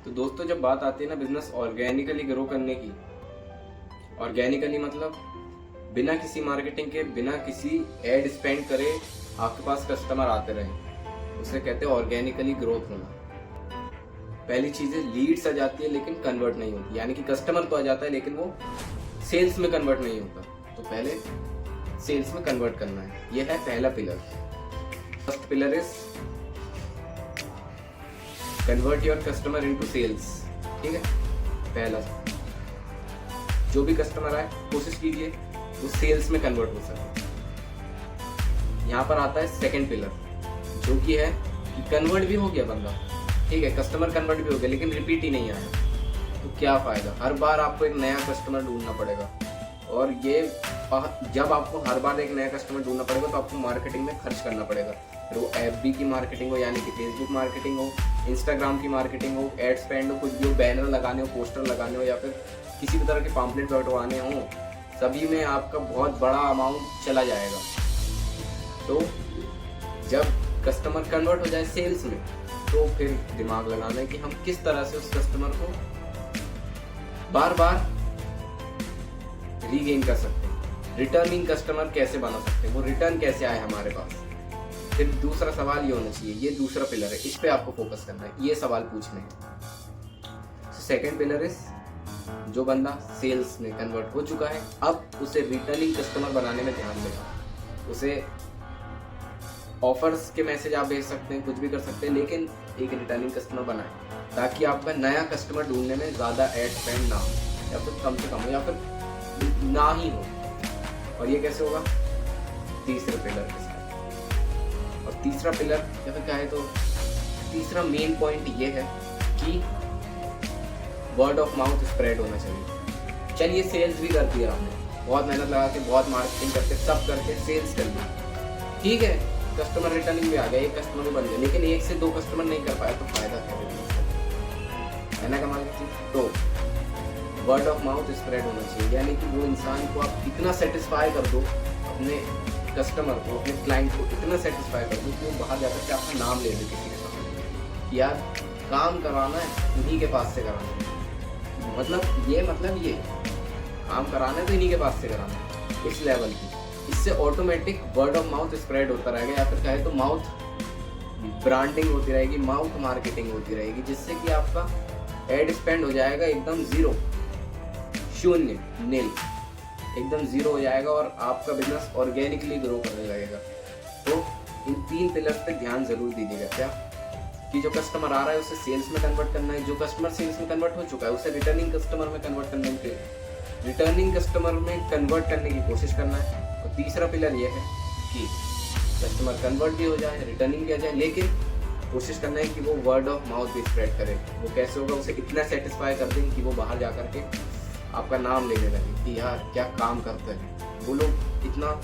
तो दोस्तों जब बात आती है ना बिजनेस ऑर्गेनिकली ग्रो करने की, ऑर्गेनिकली मतलब बिना किसी मार्केटिंग के, बिना किसी एड स्पेंड करे आपके पास कस्टमर आते रहे, उसे कहते हैं ऑर्गेनिकली ग्रोथ होना। पहली चीज है लीड्स आ जाती है लेकिन कन्वर्ट नहीं होती, यानी कि कस्टमर तो आ जाता है लेकिन वो सेल्स में कन्वर्ट नहीं होता। तो पहले सेल्स में कन्वर्ट करना है, यह है पहला pillar. First pillar is convert your customer into sales. ठीक है, पहला जो भी कस्टमर आए कोशिश कीजिए वो सेल्स में कन्वर्ट हो सके। यहाँ पर आता है सेकंड पिलर, जो कि है कि कन्वर्ट भी हो गया बंदा, ठीक है, कस्टमर कन्वर्ट भी हो गया लेकिन रिपीट ही नहीं आया, तो क्या फायदा। हर बार आपको एक नया कस्टमर ढूंढना पड़ेगा, और ये जब आपको हर बार एक नया कस्टमर ढूंढना पड़ेगा तो आपको मार्केटिंग में खर्च करना पड़ेगा। फिर वो एफबी की मार्केटिंग हो, यानी कि फेसबुक मार्केटिंग हो, इंस्टाग्राम की मार्केटिंग हो, एड स्पेंड हो, कुछ भी हो, बैनर लगाने हो, पोस्टर लगाने हो, या फिर किसी भी तरह के पम्पलेट बंटवाने हो, सभी में आपका बहुत बड़ा अमाउंट चला जाएगा। तो जब कस्टमर कन्वर्ट हो जाए सेल्स में, तो फिर दिमाग लगाना है कि हम किस तरह से उस कस्टमर को बार बार रीगेन कर सकते हैं, रिटर्निंग कस्टमर कैसे बना सकते हैं, वो रिटर्न कैसे आए हमारे पास। फिर दूसरा सवाल ये होना चाहिए, ये दूसरा पिलर है, इस पे आपको फोकस करना है, ये सवाल पूछने हैं। सेकंड पिलर इज जो बंदा सेल्स में कन्वर्ट हो चुका है, अब उसे रिटर्निंग कस्टमर बनाने में ध्यान देगा। उसे ऑफर्स के मैसेज आप भेज सकते हैं, कुछ भी कर सकते हैं, लेकिन एक रिटर्निंग कस्टमर बनाए ताकि आपका नया कस्टमर ढूंढने में ज़्यादा एड स्पेंड ना हो, या फिर कम से कम हो, या फिर ना ही हो। और ये कैसे होगा? तीसरे पिलर के साथ। और तीसरा पिलर या फिर क्या है, तो तीसरा मेन पॉइंट ये है कि वर्ड ऑफ माउथ स्प्रेड होना चाहिए। चलिए सेल्स भी कर दिया आपने, बहुत मेहनत लगा के, बहुत मार्केटिंग करके, सब करके सेल्स कर दी, ठीक है, कस्टमर रिटर्निंग भी आ गया, एक कस्टमर भी बन गया, लेकिन एक से दो कस्टमर नहीं कर पाया, तो फायदा क्या है ना कमाल की चीज। तो वर्ड ऑफ माउथ स्प्रेड होना चाहिए, यानी कि वो इंसान को आप इतना सेटिस्फाई कर दो, अपने कस्टमर को, अपने क्लाइंट को इतना सेटिस्फाई कर दो कि वो बाहर जाकर के आपका नाम ले ले किसी के सामने, यार काम करवाना है इन्हीं के पास से कराना है, मतलब ये काम कराना है तो इन्हीं के पास से कराना है, इस लेवल की। इससे automatic word of mouth spread होता रहेगा, या फिर कहे तो माउथ ब्रांडिंग होती रहेगी, माउथ मार्केटिंग होती रहेगी, जिससे कि आपका एड स्पेंड हो जाएगा एकदम जीरो, शून्य, नील, एकदम जीरो हो जाएगा, और आपका बिजनेस ऑर्गेनिकली ग्रो करने लगेगा। तो इन तीन पिलर्स पे ध्यान जरूर दीजिएगा, क्या कि जो कस्टमर आ रहा है उसे सेल्स में कन्वर्ट करना है, जो कस्टमर सेल्स में कन्वर्ट हो चुका है उसे रिटर्निंग कस्टमर में कन्वर्ट करने के, रिटर्निंग कस्टमर में कन्वर्ट करने की कोशिश करना है। और तीसरा पिलर यह है कि कस्टमर कन्वर्ट भी हो जाए, रिटर्निंग भी आ जाए, लेकिन कोशिश करना है कि वो वर्ड ऑफ माउथ भी स्प्रेड करे। वो कैसे होगा? उसे इतना सेटिस्फाई कर दें कि वो बाहर जा करके आपका नाम लेने लगे कि यार क्या काम करते हैं वो लोग, इतना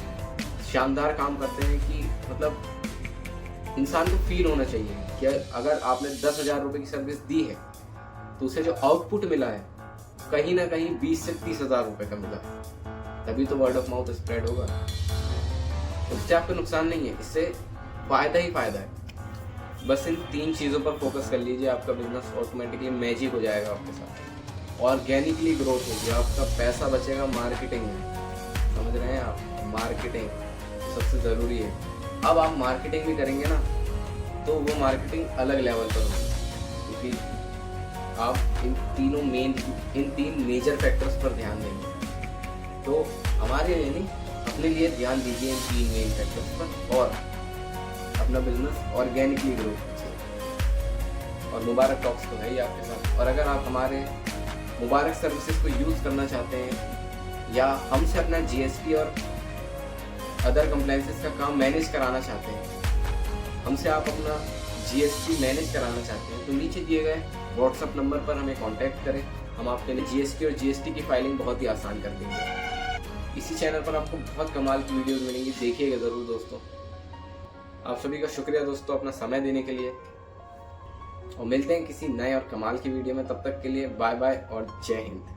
शानदार काम करते हैं कि मतलब इंसान को फील होना चाहिए कि अगर आपने 10,000 रुपये की सर्विस दी है तो उसे जो आउटपुट मिला है कहीं ना कहीं 20 से 30,000 रुपये का मिला है, तभी तो वर्ड ऑफ माउथ स्प्रेड होगा। उससे आपको नुकसान नहीं है, इससे फायदा ही फायदा है। बस इन तीन चीज़ों पर फोकस कर लीजिए, आपका बिजनेस ऑटोमेटिकली मैजिक हो जाएगा आपके साथ, ऑर्गेनिकली ग्रोथ होगी, आपका पैसा बचेगा मार्केटिंग में, समझ रहे हैं आप? मार्केटिंग सबसे ज़रूरी है। अब आप मार्केटिंग भी करेंगे ना तो वो मार्केटिंग अलग लेवल पर होगी, क्योंकि आप इन तीन मेजर फैक्टर्स पर ध्यान देंगे। तो हमारे लिए नहीं, अपने लिए ध्यान दीजिए इन तीन मेन फैक्टर्स पर, और अपना बिजनेस ऑर्गेनिकली ग्रो कीजिए। और मुबारक टॉक्स तो है ही आपके साथ। और अगर आप हमारे मुबारक सर्विसेज को यूज़ करना चाहते हैं, या हमसे अपना जीएसटी और अदर कंप्लाइंसेस का काम मैनेज कराना चाहते हैं, हमसे आप अपना जीएसटी मैनेज कराना चाहते हैं, तो नीचे दिए गए व्हाट्सएप नंबर पर हमें कांटेक्ट करें। हम आपके लिए जीएसटी और जीएसटी की फाइलिंग बहुत ही आसान कर देंगे। इसी चैनल पर आपको बहुत कमाल की वीडियोस मिलेंगी, देखिएगा ज़रूर दोस्तों। आप सभी का शुक्रिया दोस्तों अपना समय देने के लिए, और मिलते हैं किसी नए और कमाल की वीडियो में। तब तक के लिए बाय बाय और जय हिंद।